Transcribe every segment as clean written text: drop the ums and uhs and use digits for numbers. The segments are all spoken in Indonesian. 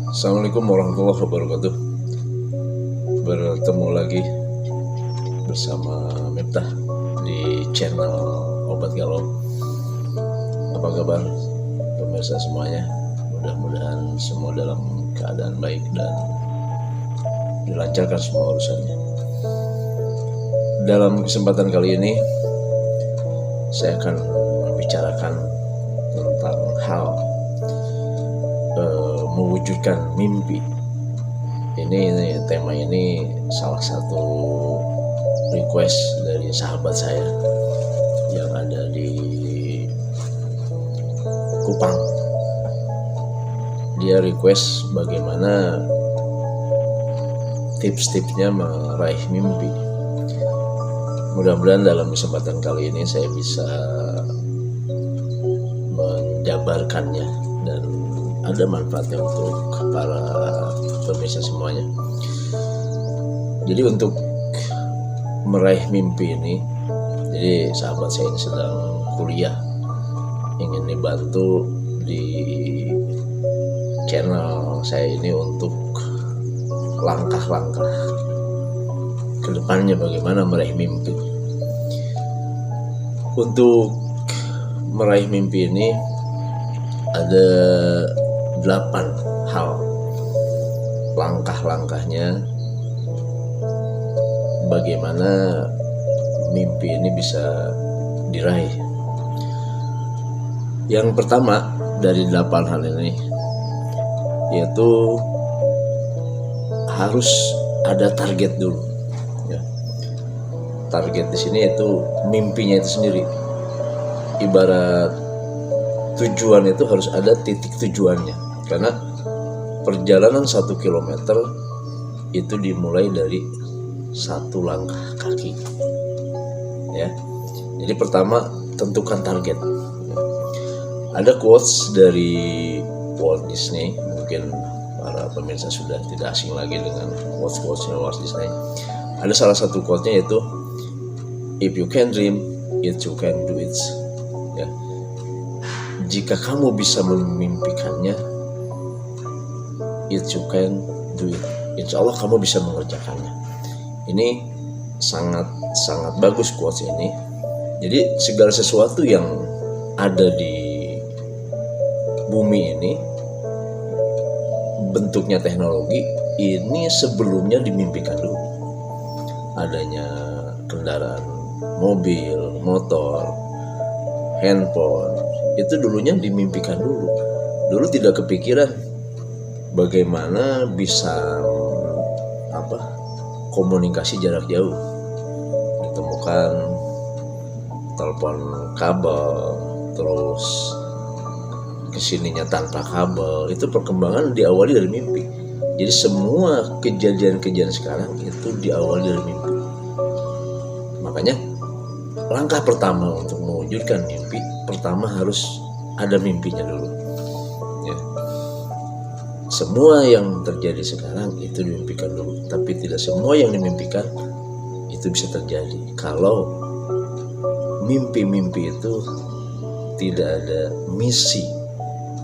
Assalamualaikum warahmatullahi wabarakatuh. Bertemu lagi bersama Miftah di channel Obat Galau. Apa kabar pemirsa semuanya? Mudah-mudahan semua dalam keadaan baik dan dilancarkan semua urusannya. Dalam kesempatan kali ini saya akan membicarakan tentang hal mewujudkan mimpi. Ini tema ini salah satu request dari sahabat saya yang ada di Kupang. Dia request bagaimana tips-tipsnya meraih mimpi. Mudah-mudahan dalam kesempatan kali ini saya bisa menjabarkannya dan ada manfaatnya untuk para pemirsa semuanya. Jadi untuk meraih mimpi ini, jadi sahabat saya ini sedang kuliah, ingin dibantu di channel saya ini untuk langkah-langkah kedepannya bagaimana meraih mimpi. Untuk meraih mimpi ini ada 8 hal langkah-langkahnya bagaimana mimpi ini bisa diraih. Yang pertama dari 8 hal ini yaitu harus ada target dulu. Ya. Target di sini yaitu mimpinya itu sendiri. Ibarat tujuan itu harus ada titik tujuannya. Karena perjalanan 1 kilometer itu dimulai dari 1 langkah kaki. Ya. Jadi pertama tentukan target. Ada quotes dari Walt Disney, mungkin para pemirsa sudah tidak asing lagi dengan quotes-quotesnya Walt Disney. Ada salah satu quote-nya yaitu if you can dream, it you can do it. Ya. Jika kamu bisa memimpikannya, it you can do it. Insya Allah kamu bisa mengerjakannya. Ini sangat bagus quotes ini. Jadi segala sesuatu yang ada di bumi ini bentuknya teknologi ini sebelumnya dimimpikan dulu. Adanya kendaraan mobil, motor, handphone itu dulunya dimimpikan dulu. Dulu tidak kepikiran bagaimana bisa komunikasi jarak jauh. Ditemukan telepon kabel, terus kesininya tanpa kabel. Itu perkembangan diawali dari mimpi. Jadi semua kejadian-kejadian sekarang itu diawali dari mimpi. Makanya langkah pertama untuk mewujudkan mimpi, pertama harus ada mimpinya dulu. Ya. Semua yang terjadi sekarang itu dimimpikan dulu, tapi tidak semua yang dimimpikan itu bisa terjadi kalau mimpi-mimpi itu tidak ada misi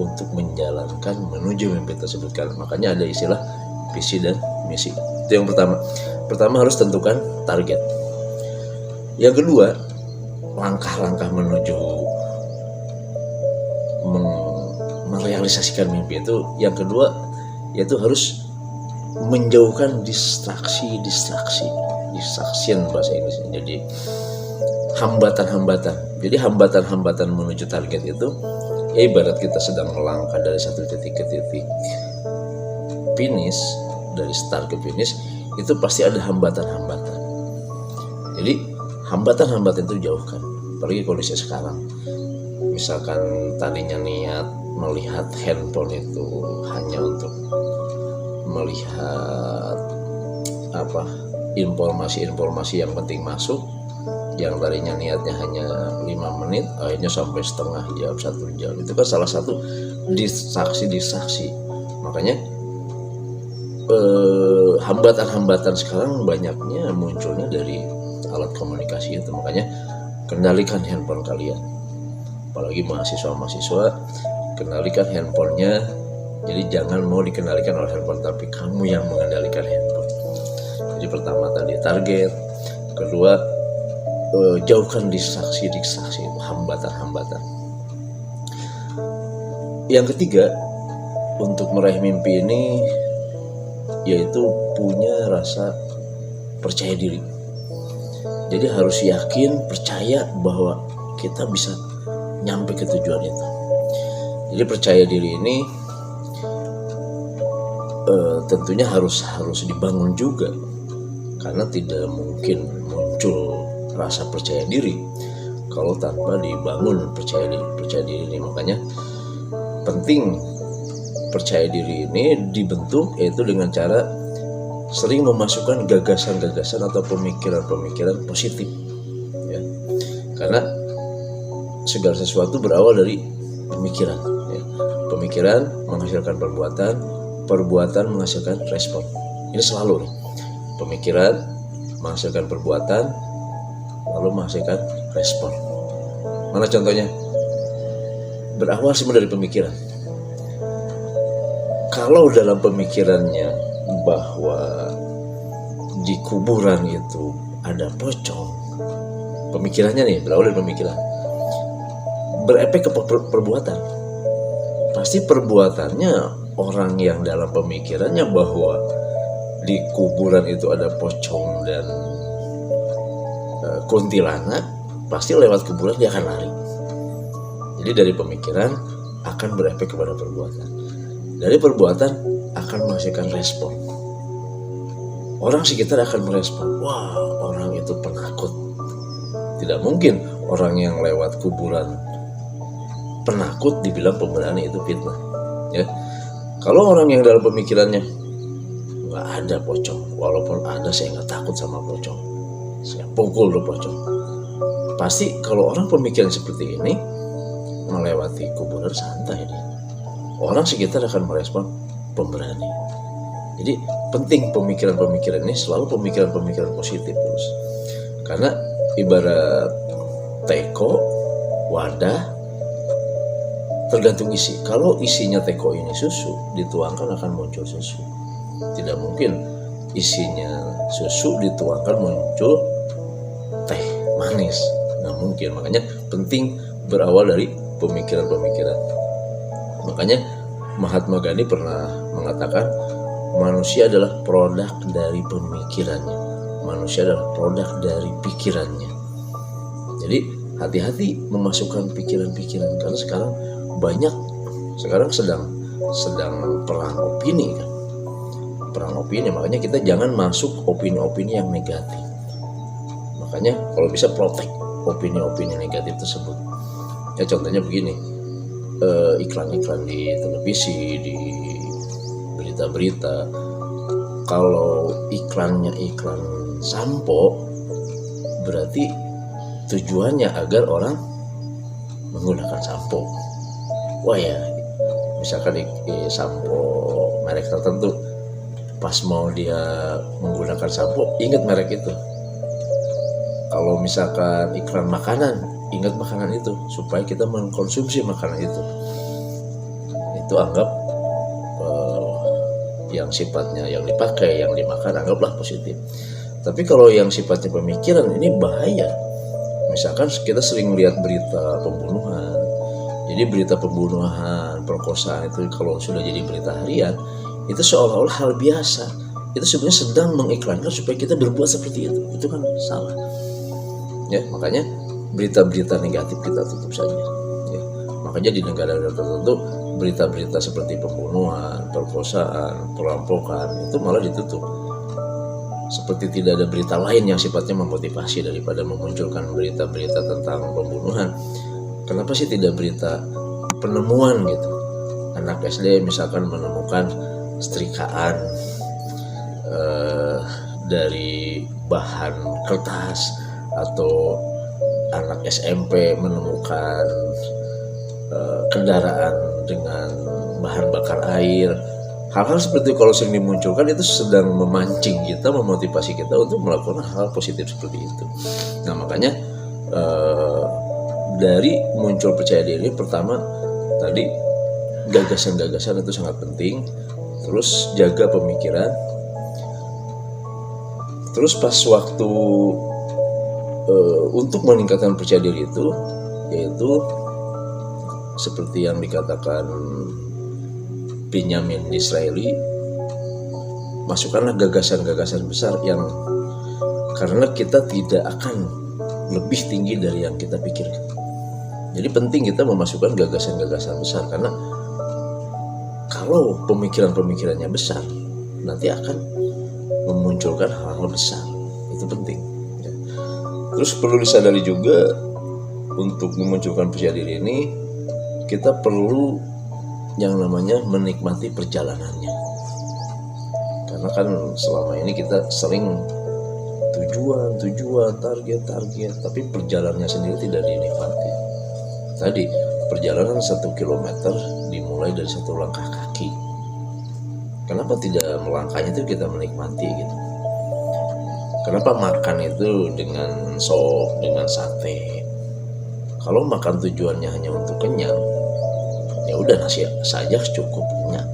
untuk menjalankan menuju mimpi tersebut. Makanya ada istilah visi dan misi. Itu yang pertama. Pertama harus tentukan target. Yang kedua, langkah-langkah menuju merealisasikan mimpi itu, yang kedua yaitu harus menjauhkan distraction bahasa Inggris. Jadi hambatan-hambatan. Jadi hambatan-hambatan menuju target itu ya ibarat kita sedang melangkah dari satu titik ke titik finish, dari start ke finish itu pasti ada hambatan-hambatan. Jadi hambatan-hambatan itu jauhkan. Apalagi kondisi sekarang. Misalkan tadinya niat melihat handphone itu hanya untuk melihat informasi-informasi yang penting masuk, yang tadinya niatnya hanya 5 menit akhirnya sampai setengah jam, 1 jam. Itu kan salah satu distraksi. Makanya hambatan-hambatan sekarang banyaknya munculnya dari alat komunikasi itu. Makanya kendalikan handphone kalian, apalagi mahasiswa-mahasiswa, kendalikan handphonenya Jadi jangan mau dikendalikan oleh handphone, tapi kamu yang mengendalikan handphone. Jadi pertama tadi target, kedua jauhkan distraksi, hambatan-hambatan. Yang ketiga, untuk meraih mimpi ini yaitu punya rasa percaya diri. Jadi harus yakin, percaya bahwa kita bisa nyampe ke tujuan itu. Jadi percaya diri ini tentunya harus dibangun juga, karena tidak mungkin muncul rasa percaya diri kalau tanpa dibangun percaya diri ini. Makanya penting percaya diri ini dibentuk yaitu dengan cara sering memasukkan gagasan-gagasan atau pemikiran-pemikiran positif, ya. Karena segala sesuatu berawal dari pemikiran, ya. Pemikiran menghasilkan perbuatan menghasilkan respon. Ini selalu nih. Pemikiran menghasilkan perbuatan, lalu menghasilkan respon. Mana contohnya? Berawal semua dari pemikiran. Kalau dalam pemikirannya bahwa di kuburan itu ada pocong, pemikirannya nih berawal dari pemikiran, berefek ke perbuatan. Pasti perbuatannya orang yang dalam pemikirannya bahwa di kuburan itu ada pocong dan kuntilanak, pasti lewat kuburan dia akan lari. Jadi dari pemikiran akan berefek kepada perbuatan. Dari perbuatan akan menghasilkan respon. Orang sekitar akan merespon, wah orang itu penakut. Tidak mungkin orang yang lewat kuburan penakut dibilang pemberani, itu fitnah. Ya, kalau orang yang dalam pemikirannya nggak ada pocong, walaupun ada saya nggak takut sama pocong, saya pukul tuh pocong. Pasti kalau orang pemikiran seperti ini melewati kuburan santai dia. Orang sekitar akan merespon pemberani. Jadi penting pemikiran-pemikiran ini selalu pemikiran-pemikiran positif terus. Karena ibarat teko, wadah, tergantung isi. Kalau isinya teko ini susu, dituangkan akan muncul susu. Tidak mungkin isinya susu dituangkan muncul teh manis. Nggak mungkin. Makanya penting berawal dari pemikiran-pemikiran. Makanya Mahatma Gandhi pernah mengatakan manusia adalah produk dari pemikirannya. Manusia adalah produk dari pikirannya. Jadi hati-hati memasukkan pikiran-pikiran, karena sekarang sedang perang opini kan. Perang opini, makanya kita jangan masuk opini-opini yang negatif. Makanya kalau bisa protect opini-opini negatif tersebut. Ya contohnya begini, iklan-iklan di televisi, di berita-berita, kalau iklannya iklan sampo, berarti tujuannya agar orang menggunakan sampo. Wah ya, misalkan sampo merek tertentu, pas mau dia menggunakan sampo, ingat merek itu. Kalau misalkan iklan makanan, ingat makanan itu supaya kita mengkonsumsi makanan itu. Itu anggap yang sifatnya yang dipakai, yang dimakan anggaplah positif. Tapi kalau yang sifatnya pemikiran, ini bahaya. Misalkan kita sering melihat berita pembunuhan. Jadi berita pembunuhan, perkosaan itu kalau sudah jadi berita harian, itu seolah-olah hal biasa. Itu sebenarnya sedang mengiklankan supaya kita berbuat seperti itu. Itu kan salah. Ya, makanya berita-berita negatif kita tutup saja. Ya, makanya di negara-negara tertentu berita-berita seperti pembunuhan, perkosaan, perampokan itu malah ditutup. Seperti tidak ada berita lain yang sifatnya memotivasi daripada memunculkan berita-berita tentang pembunuhan. Kenapa sih tidak berita penemuan gitu? Anak SD misalkan menemukan setrikaan dari bahan kertas, atau anak SMP menemukan kendaraan dengan bahan bakar air. Hal-hal seperti itu kalau sering dimunculkan, itu sedang memancing kita, memotivasi kita untuk melakukan hal positif seperti itu. Nah makanya dari muncul percaya diri, pertama tadi gagasan-gagasan itu sangat penting. Terus jaga pemikiran. Terus pas waktu untuk meningkatkan percaya diri itu, yaitu seperti yang dikatakan Benjamin Disraeli, masukkanlah gagasan-gagasan besar yang karena kita tidak akan lebih tinggi dari yang kita pikirkan. Jadi penting kita memasukkan gagasan-gagasan besar, karena kalau pemikiran-pemikirannya besar, nanti akan memunculkan hal-hal besar. Itu penting. Terus perlu disadari juga, untuk memunculkan percaya diri ini, kita perlu yang namanya menikmati perjalanannya. Karena kan selama ini kita sering tujuan, target, tapi perjalanannya sendiri tidak dinikmati. Tadi perjalanan 1 kilometer dimulai dari 1 langkah kaki. Kenapa tidak melangkahnya itu kita menikmati gitu? Kenapa makan itu dengan sop, dengan sate? Kalau makan tujuannya hanya untuk kenyang, ya udah nasi saja cukup kenyang.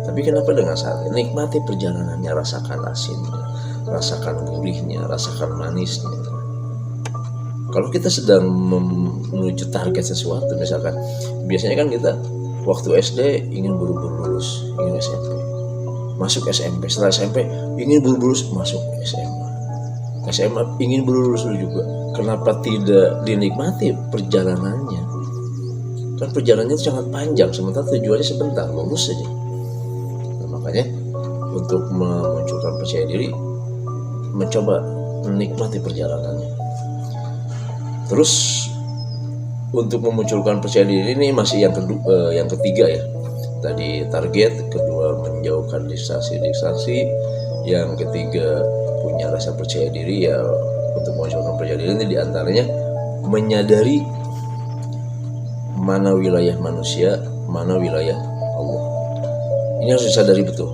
Tapi kenapa dengan sate? Nikmati perjalanannya, rasakan asinnya, rasakan gurihnya, rasakan manisnya. Kalau kita sedang menuju target sesuatu, misalkan biasanya kan kita waktu SD ingin buru-buru lulus, ingin SMP, masuk SMP, setelah SMP ingin buru-buru masuk SMA ingin buru-buru juga. Kenapa tidak dinikmati perjalanannya? Kan perjalanannya sangat panjang, sementara tujuannya sebentar, lulus saja. Nah, makanya untuk memunculkan percaya diri, mencoba menikmati perjalanannya. Terus untuk memunculkan percaya diri ini masih yang ketiga ya. Tadi target, kedua menjauhkan distraksi, yang ketiga punya rasa percaya diri. Ya, untuk memunculkan percaya diri ini diantaranya menyadari mana wilayah manusia, mana wilayah Allah. Ini harus disadari betul.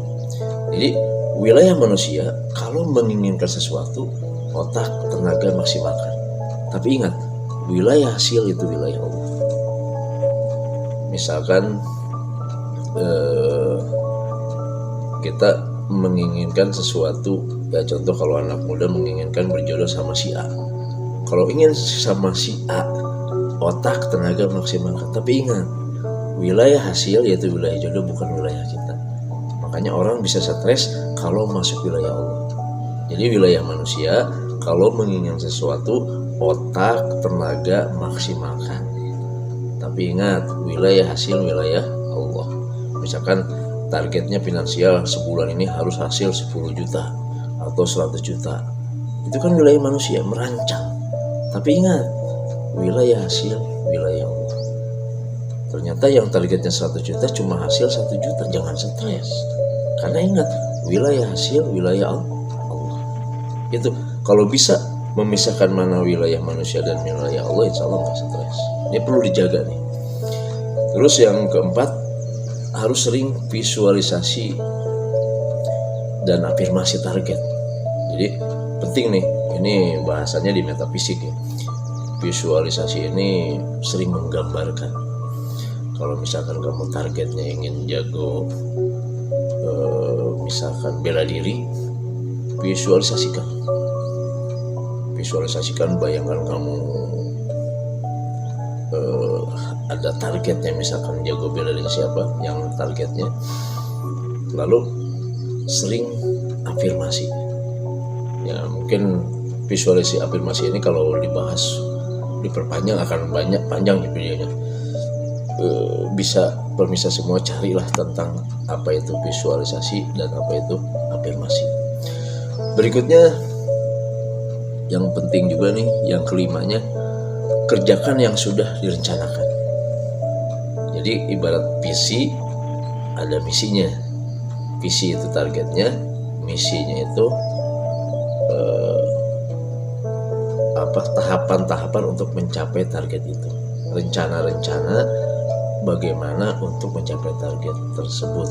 Jadi wilayah manusia, kalau menginginkan sesuatu, otak, tenaga maksimalkan. Tapi ingat, wilayah hasil itu wilayah Allah. Misalkan kita menginginkan sesuatu, ya contoh kalau anak muda menginginkan berjodoh sama si A. Kalau ingin sama si A, otak, tenaga maksimalkan. Tapi ingat, wilayah hasil yaitu wilayah jodoh, bukan wilayah kita. Makanya orang bisa stres kalau masuk wilayah Allah. Jadi wilayah manusia, kalau menginginkan sesuatu, otak, tenaga maksimalkan. Tapi ingat, wilayah hasil wilayah Allah. Misalkan targetnya finansial sebulan ini harus hasil 10 juta atau 100 juta. Itu kan wilayah manusia, merancang. Tapi ingat, wilayah hasil wilayah Allah. Ternyata yang targetnya 100 juta cuma hasil 1 juta, jangan stres. Karena ingat, wilayah hasil wilayah Allah. Itu kalau bisa memisahkan mana wilayah manusia dan wilayah Allah, insya Allah nggak stres. Ini perlu dijaga nih. Terus yang keempat, harus sering visualisasi dan afirmasi target. Jadi penting nih, ini bahasanya di metafisik ya. Visualisasi ini sering menggambarkan. Kalau misalkan kamu targetnya ingin jago, misalkan bela diri, visualisasikan, bayangkan kamu ada targetnya, misalkan jago bela diri siapa yang targetnya, lalu sering afirmasi. Ya mungkin visualisasi afirmasi ini kalau dibahas diperpanjang akan panjang ya videonya. Bisa permisa semua carilah tentang apa itu visualisasi dan apa itu afirmasi. Berikutnya yang penting juga nih, yang kelimanya, kerjakan yang sudah direncanakan. Jadi ibarat visi, ada misinya. Visi itu targetnya, misinya itu tahapan-tahapan untuk mencapai target itu. Rencana-rencana bagaimana untuk mencapai target tersebut.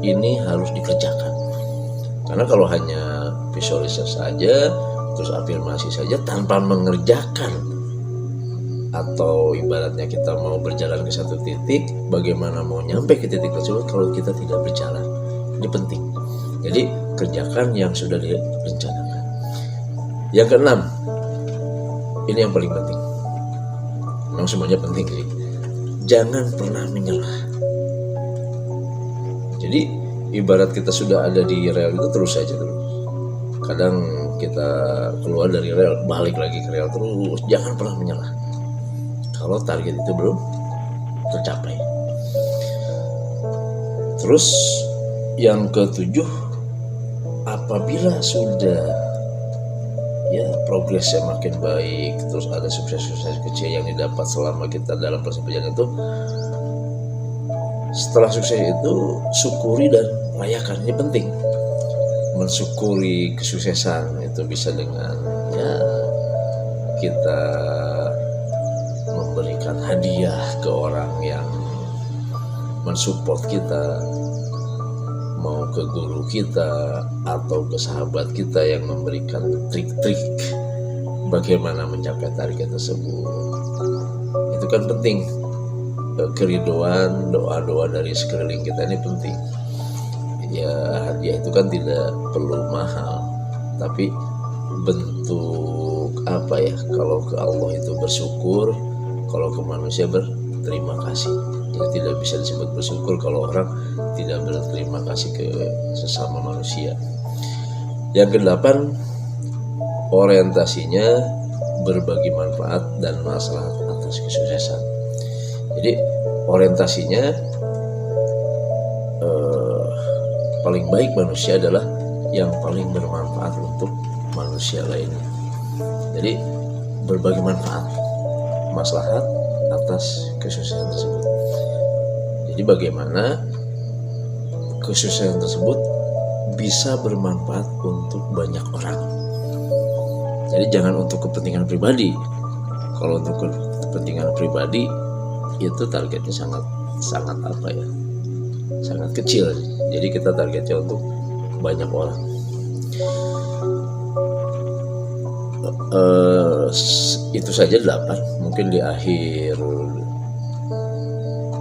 Ini harus dikerjakan. Karena kalau hanya visualisasi saja, terus afirmasi saja tanpa mengerjakan atau ibaratnya kita mau berjalan ke satu titik, bagaimana mau nyampe ke titik tersebut kalau kita tidak berjalan. Ini penting. Jadi kerjakan yang sudah direncanakan. Yang keenam, ini yang paling penting. Memang semuanya penting sih. Jangan pernah menyerah. Jadi ibarat kita sudah ada di rel itu terus saja terus. Kadang kita keluar dari rel, balik lagi ke rel terus. Jangan pernah menyerah kalau target itu belum tercapai. Terus yang ketujuh, apabila sudah progresnya makin baik, terus ada sukses-sukses kecil yang didapat selama kita dalam proses perjalanan itu, setelah sukses itu syukuri dan rayakan. Ini penting. Mensyukuri kesuksesan itu bisa dengan kita memberikan hadiah ke orang yang mensupport kita, mau ke guru kita atau ke sahabat kita yang memberikan trik-trik bagaimana mencapai target tersebut. Itu kan penting. Keridoan, doa-doa dari sekeliling kita ini penting. Ya, hadiah itu kan tidak perlu mahal, tapi bentuk kalau ke Allah itu bersyukur, kalau ke manusia berterima kasih. Jadi tidak bisa disebut bersyukur kalau orang tidak berterima kasih ke sesama manusia. Yang kedelapan, orientasinya berbagi manfaat dan maslahat atas kesuksesan. Jadi orientasinya paling baik manusia adalah yang paling bermanfaat untuk manusia lainnya. Jadi berbagi manfaat, maslahat atas kesuksesan tersebut. Jadi bagaimana kesuksesan tersebut bisa bermanfaat untuk banyak orang. Jadi jangan untuk kepentingan pribadi. Kalau untuk kepentingan pribadi itu targetnya sangat sangat kecil. Jadi kita targetnya untuk banyak orang. Itu saja 8. Mungkin di akhir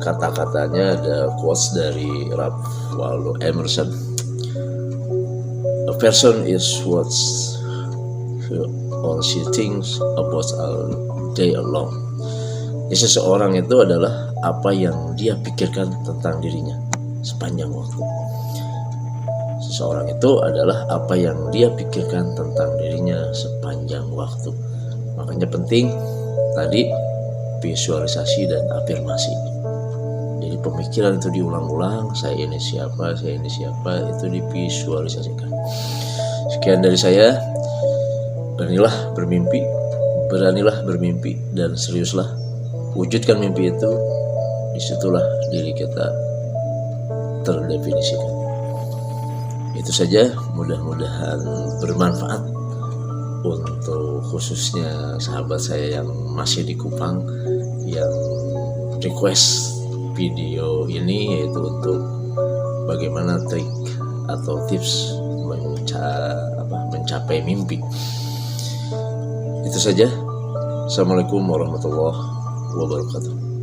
kata-katanya ada quotes dari Ralph Waldo Emerson. A person is what all she thinks about all day long. Jadi seseorang itu adalah apa yang dia pikirkan tentang dirinya sepanjang waktu. Seseorang itu adalah apa yang dia pikirkan tentang dirinya sepanjang waktu. Makanya penting tadi visualisasi dan afirmasi. Jadi pemikiran itu diulang-ulang, saya ini siapa, itu divisualisasikan. Sekian dari saya. Beranilah bermimpi dan seriuslah wujudkan mimpi itu. Disitulah diri kita terdefinisikan. Itu saja, mudah-mudahan bermanfaat untuk khususnya sahabat saya yang masih di Kupang yang request video ini, yaitu untuk bagaimana trik atau tips mencapai mimpi. Itu saja. Assalamualaikum warahmatullahi wabarakatuh.